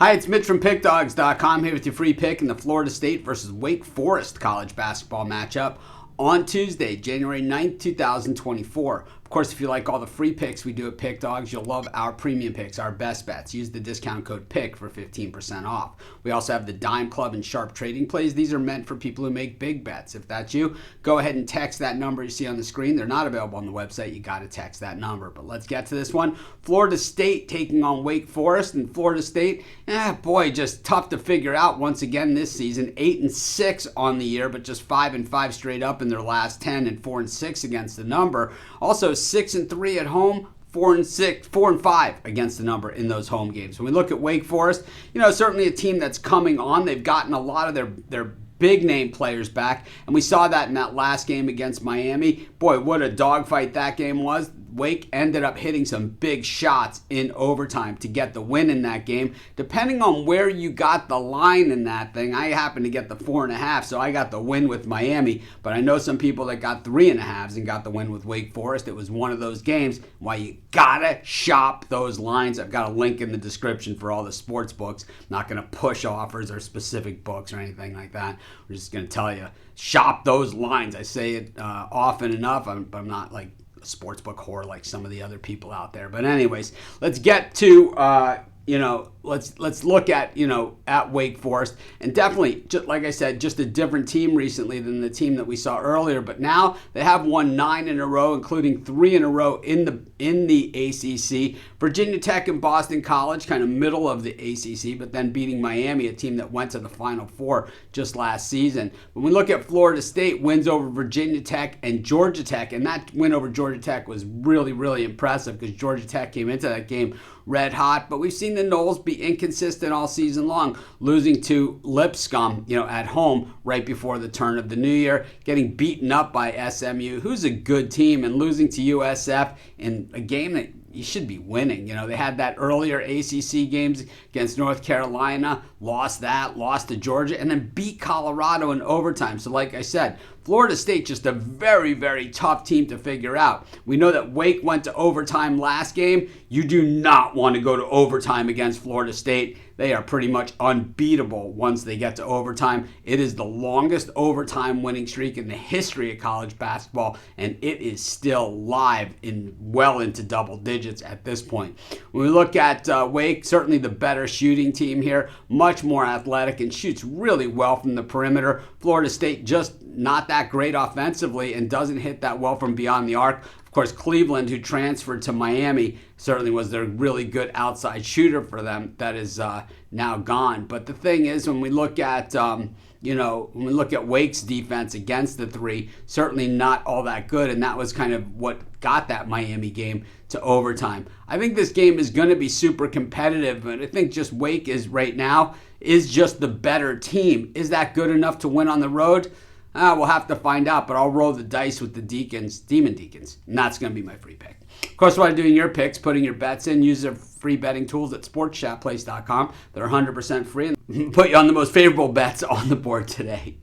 Hi, it's Mitch from Pickdawgz.com here with your free pick in the Florida State versus Wake Forest college basketball matchup on Tuesday, January 9th, 2024. Of course, if you like all the free picks we do at Pick Dawgz, you'll love our premium picks, our best bets. Use the discount code PICK for 15% off. We also have the Dime Club and Sharp Trading Plays. These are meant for people who make big bets. If that's you, go ahead and text that number you see on the screen. They're not available on the website. You got to text that number. But let's get to this one. Florida State taking on Wake Forest. And Florida State, just tough to figure out once again this season. 8-6 on the year, but just 5-5 straight up in their last 10 and 4-6 against the number. Also 6-3 at home, 4-5 against the number in those home games. When we look at Wake Forest, certainly a team that's coming on. They've gotten a lot of their big name players back, and we saw that in that last game against Miami. Boy, what a dogfight that game was. Wake ended up hitting some big shots in overtime to get the win in that game. Depending on where you got the line in that thing, I happened to get the 4.5, so I got the win with Miami. But I know some people that got 3.5s and got the win with Wake Forest. It was one of those games why you gotta shop those lines. I've got a link in the description for all the sports books. I'm not gonna push offers or specific books or anything like that. We're just gonna tell you, shop those lines. I say it often enough, but I'm not like sportsbook whore like some of the other people out there. But anyways, let's get to let's look at at Wake Forest, and definitely, just like I said, just a different team recently than the team that we saw earlier. But now they have won 9 in a row, including 3 in a row in the ACC. Virginia Tech and Boston College, kind of middle of the ACC, but then beating Miami, a team that went to the Final Four just last season. When we look at Florida State, wins over Virginia Tech and Georgia Tech, and that win over Georgia Tech was really, really impressive because Georgia Tech came into that game red hot. But we've seen the Noles be inconsistent all season long, losing to Lipscomb, at home right before the turn of the new year, getting beaten up by SMU, who's a good team, and losing to USF in a game that you should be winning. They had that earlier ACC games against North Carolina, lost to Georgia, and then beat Colorado in overtime. So like I said, Florida State, just a very, very tough team to figure out. We know that Wake went to overtime last game. You do not want to go to overtime against Florida State. They are pretty much unbeatable once they get to overtime. It is the longest overtime winning streak in the history of college basketball, and it is still live well into double digits at this point. When we look at Wake, certainly the better shooting team here, much more athletic and shoots really well from the perimeter. Florida State just not that great offensively and doesn't hit that well from beyond the arc. Of course, Cleveland, who transferred to Miami, certainly was their really good outside shooter for them. That is now gone. But the thing is, when we look at Wake's defense against the three, certainly not all that good, and that was kind of what got that Miami game to overtime. I think this game is going to be super competitive, but I think just Wake is right now is just the better team. Is that good enough to win on the road? We'll have to find out, but I'll roll the dice with the Demon Deacons, and that's going to be my free pick. Of course, while doing your picks, putting your bets in, use their free betting tools at sportschatplace.com. They're 100% free and put you on the most favorable bets on the board today.